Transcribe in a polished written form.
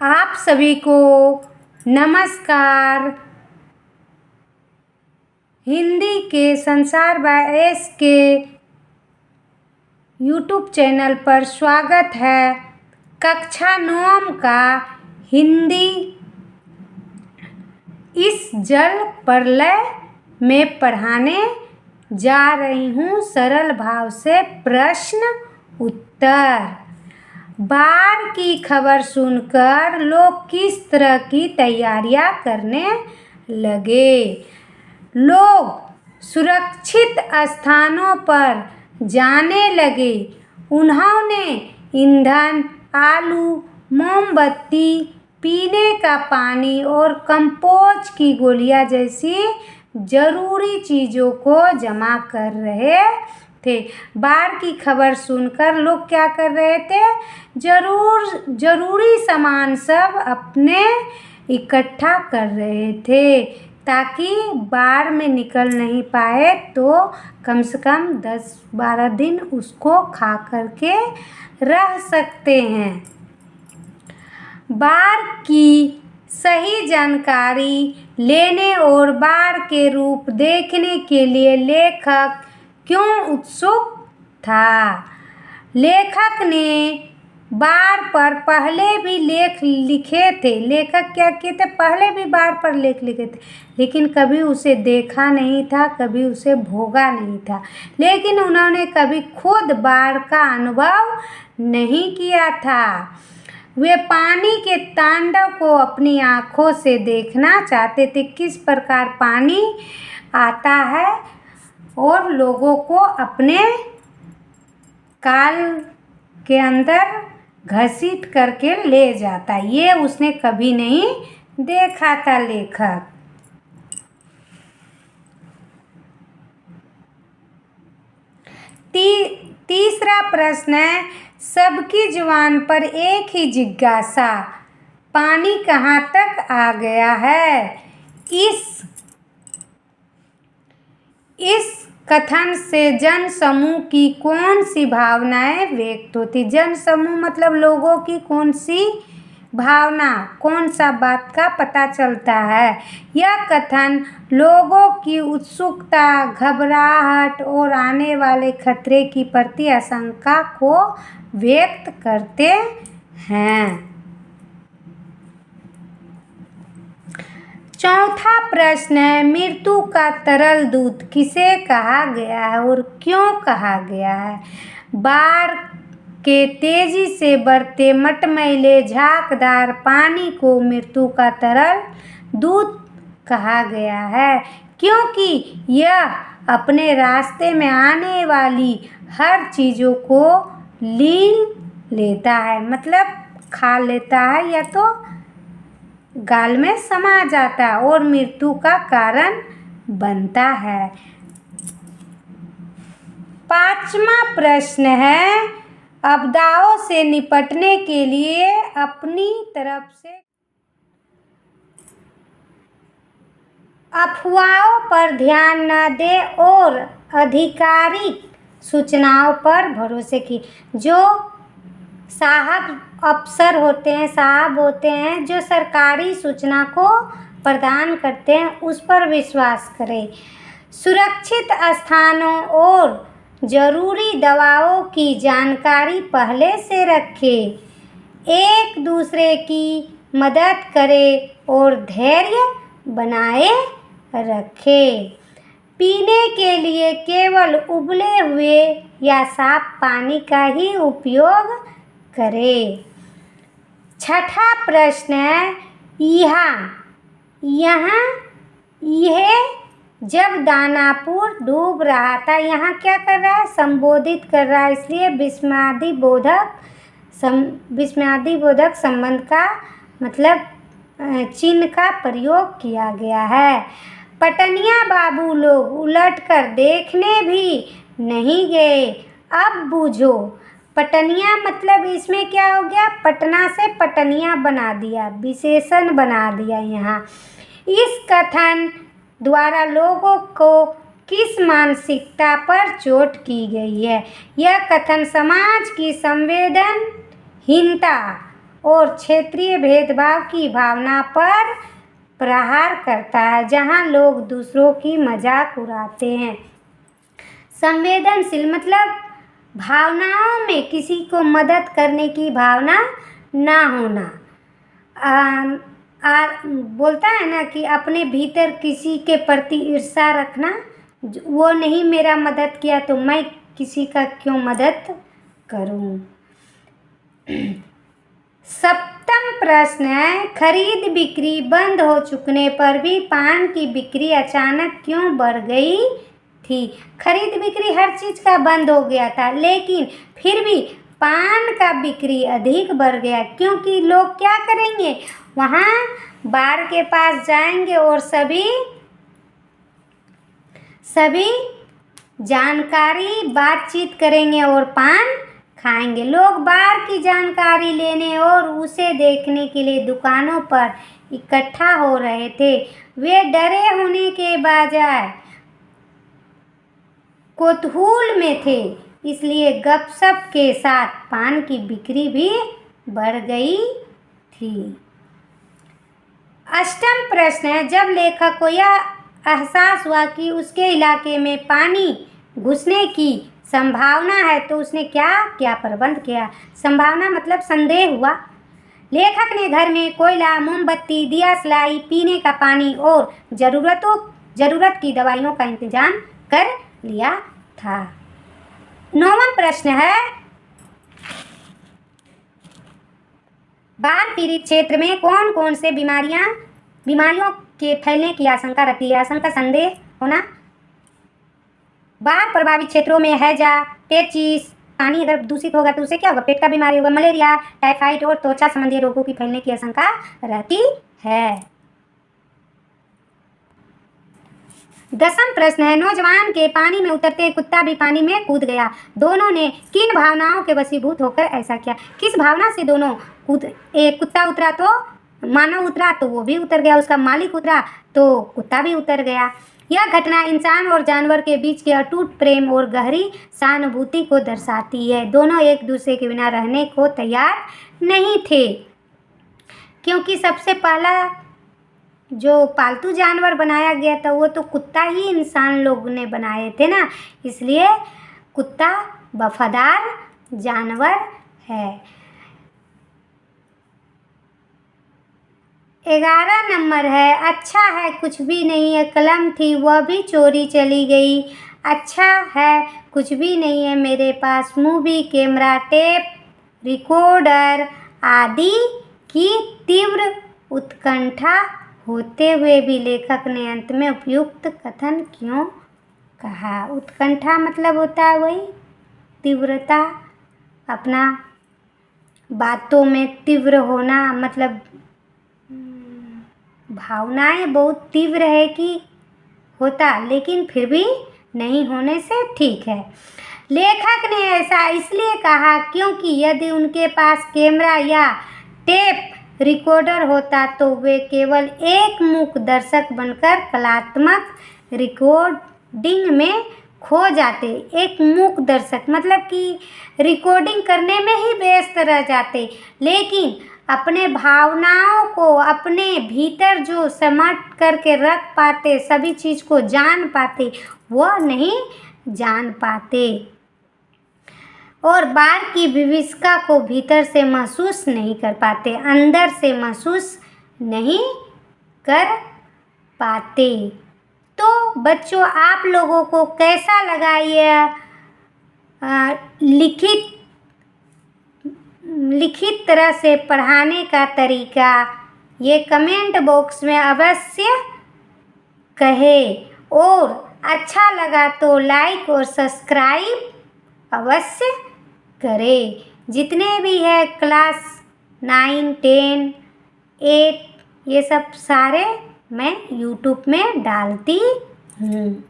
आप सभी को नमस्कार। हिंदी के संसार बाय एस के यूट्यूब चैनल पर स्वागत है। कक्षा 9 का हिंदी इस जल प्रलय में पढ़ाने जा रही हूँ। सरल भाव से प्रश्न उत्तर। बाढ़ की खबर सुनकर लोग किस तरह की तैयारियां करने लगे। लोग सुरक्षित स्थानों पर जाने लगे। उन्होंने ईंधन, आलू, मोमबत्ती, पीने का पानी और कंपोस्ट की गोलियां जैसी जरूरी चीज़ों को जमा कर रहे थे। बाढ़ की खबर सुनकर लोग क्या कर रहे थे? जरूरी सामान सब अपने इकट्ठा कर रहे थे ताकि बाढ़ में निकल नहीं पाए तो कम से कम 10-12 दिन उसको खा करके रह सकते हैं। बाढ़ की सही जानकारी लेने और बाढ़ के रूप देखने के लिए लेखक क्यों उत्सुक था? लेखक ने बाढ़ पर पहले भी लेख लिखे थे। लेखक क्या किए थे? पहले भी बाढ़ पर लेख लिखे थे, लेकिन कभी उसे देखा नहीं था, कभी उसे भोगा नहीं था। लेकिन उन्होंने कभी खुद बाढ़ का अनुभव नहीं किया था। वे पानी के तांडव को अपनी आँखों से देखना चाहते थे। किस प्रकार पानी आता है और लोगों को अपने काल के अंदर घसीट करके ले जाता, ये उसने कभी नहीं देखा था लेखक। तीसरा प्रश्न है, सबकी जुबान पर एक ही जिज्ञासा, पानी कहाँ तक आ गया है? इस कथन से जन समूह की कौन सी भावनाएं व्यक्त होती? जन समूह मतलब लोगों की कौन सी भावना, कौन सा बात का पता चलता है? यह कथन लोगों की उत्सुकता, घबराहट और आने वाले खतरे की प्रति आशंका को व्यक्त करते हैं। चौथा प्रश्न है, मृत्यु का तरल दूत किसे कहा गया है और क्यों कहा गया है? बाढ़ के तेजी से बढ़ते मटमैले झागदार पानी को मृत्यु का तरल दूत कहा गया है क्योंकि यह अपने रास्ते में आने वाली हर चीज़ों को लीन लेता है, मतलब खा लेता है या तो गाल में समा जाता है और मृत्यु का कारण बनता है। पांचवा प्रश्न है, आपदाओं से निपटने के लिए अपनी तरफ से अफवाहों पर ध्यान न दें और आधिकारिक सूचनाओं पर भरोसे की। जो अफसर होते हैं, जो सरकारी सूचना को प्रदान करते हैं, उस पर विश्वास करें। सुरक्षित स्थानों और जरूरी दवाओं की जानकारी पहले से रखें। एक दूसरे की मदद करें और धैर्य बनाए रखें। पीने के लिए केवल उबले हुए या साफ पानी का ही उपयोग करें। छठा प्रश्न है, यह जब दानापुर डूब रहा था, यहाँ क्या कर रहा है? संबोधित कर रहा है, इसलिए विस्मयादिबोधक संबंध का मतलब चिन्ह का प्रयोग किया गया है। पटनिया बाबू लोग उलटकर देखने भी नहीं गए। अब बूझो, पटनिया मतलब इसमें क्या हो गया? पटना से पटनिया बना दिया, विशेषण बना दिया। यहाँ इस कथन द्वारा लोगों को किस मानसिकता पर चोट की गई है? यह कथन समाज की संवेदनहीनता और क्षेत्रीय भेदभाव की भावना पर प्रहार करता है, जहां लोग दूसरों की मजाक उड़ाते हैं। संवेदनशील मतलब भावनाओं में किसी को मदद करने की भावना ना होना। बोलता है ना कि अपने भीतर किसी के प्रति ईर्ष्या रखना, वो नहीं मेरा मदद किया तो मैं किसी का क्यों मदद करूं। सप्तम प्रश्न है, खरीद बिक्री बंद हो चुकने पर भी पान की बिक्री अचानक क्यों बढ़ गई थी। खरीद बिक्री हर चीज का बंद हो गया था, लेकिन फिर भी पान का बिक्री अधिक बढ़ गया, क्योंकि लोग क्या करेंगे, वहाँ बार के पास जाएंगे और सभी जानकारी बातचीत करेंगे और पान खाएंगे। लोग बार की जानकारी लेने और उसे देखने के लिए दुकानों पर इकट्ठा हो रहे थे। वे डरे होने के बजाय कौतूहल में थे, इसलिए गपशप के साथ पान की बिक्री भी बढ़ गई थी। अष्टम प्रश्न है, जब लेखक को यह एहसास हुआ कि उसके इलाके में पानी घुसने की संभावना है तो उसने क्या क्या प्रबंध किया। संभावना मतलब संदेह हुआ। लेखक ने घर में कोयला, मोमबत्ती, दियासलाई, पीने का पानी और जरूरत की दवाइयों का इंतजाम कर लिया था। नौवां प्रश्न है, बाढ़ पीड़ित क्षेत्र में कौन कौन से बीमारियों के फैलने की आशंका रहती है। आशंका संदेह होना। बाढ़ प्रभावित क्षेत्रों में हैजा, पेचिस, पानी अगर दूषित होगा तो उससे क्या होगा, पेट का बीमारी होगा, मलेरिया, टाइफाइड और त्वचा संबंधी रोगों की फैलने की आशंका रहती है। 10वां प्रश्न है, नौजवान के पानी में उतरते कुत्ता भी पानी में कूद गया। दोनों ने किन भावनाओं के वशीभूत होकर ऐसा किया। किस भावना से दोनों कुत्ता उतरा तो मानव उतरा तो वो भी उतर गया, उसका मालिक उतरा तो कुत्ता भी उतर गया। यह घटना इंसान और जानवर के बीच के अटूट प्रेम और गहरी सहानुभूति को दर्शाती है। दोनों एक दूसरे के बिना रहने को तैयार नहीं थे, क्योंकि सबसे पहला जो पालतू जानवर बनाया गया था वो तो कुत्ता ही इंसान लोग ने बनाए थे ना, इसलिए कुत्ता वफादार जानवर है। 11 नंबर है, अच्छा है कुछ भी नहीं है, कलम थी वह भी चोरी चली गई। अच्छा है कुछ भी नहीं है मेरे पास मूवी कैमरा, टेप रिकॉर्डर आदि की तीव्र उत्कंठा होते हुए भी लेखक ने अंत में उपयुक्त कथन क्यों कहा। उत्कंठा मतलब होता है वही तीव्रता, अपना बातों में तीव्र होना, मतलब भावनाएं बहुत तीव्र है कि होता, लेकिन फिर भी नहीं होने से ठीक है। लेखक ने ऐसा इसलिए कहा क्योंकि यदि उनके पास कैमरा या टेप रिकॉर्डर होता तो वे केवल एक मूक दर्शक बनकर कलात्मक रिकॉर्डिंग में खो जाते। एक मूक दर्शक मतलब कि रिकॉर्डिंग करने में ही व्यस्त रह जाते, लेकिन अपने भावनाओं को अपने भीतर जो समेट करके रख पाते, सभी चीज को जान पाते, वह नहीं जान पाते और बाढ़ की विभीषिका को भीतर से महसूस नहीं कर पाते, अंदर से महसूस नहीं कर पाते। तो बच्चों, आप लोगों को कैसा लगा ये लिखित तरह से पढ़ाने का तरीका, ये कमेंट बॉक्स में अवश्य कहें और अच्छा लगा तो लाइक और सब्सक्राइब अवश्य करें। जितने भी है क्लास 9, 10, 8 ये सब सारे मैं यूट्यूब में डालती हूँ।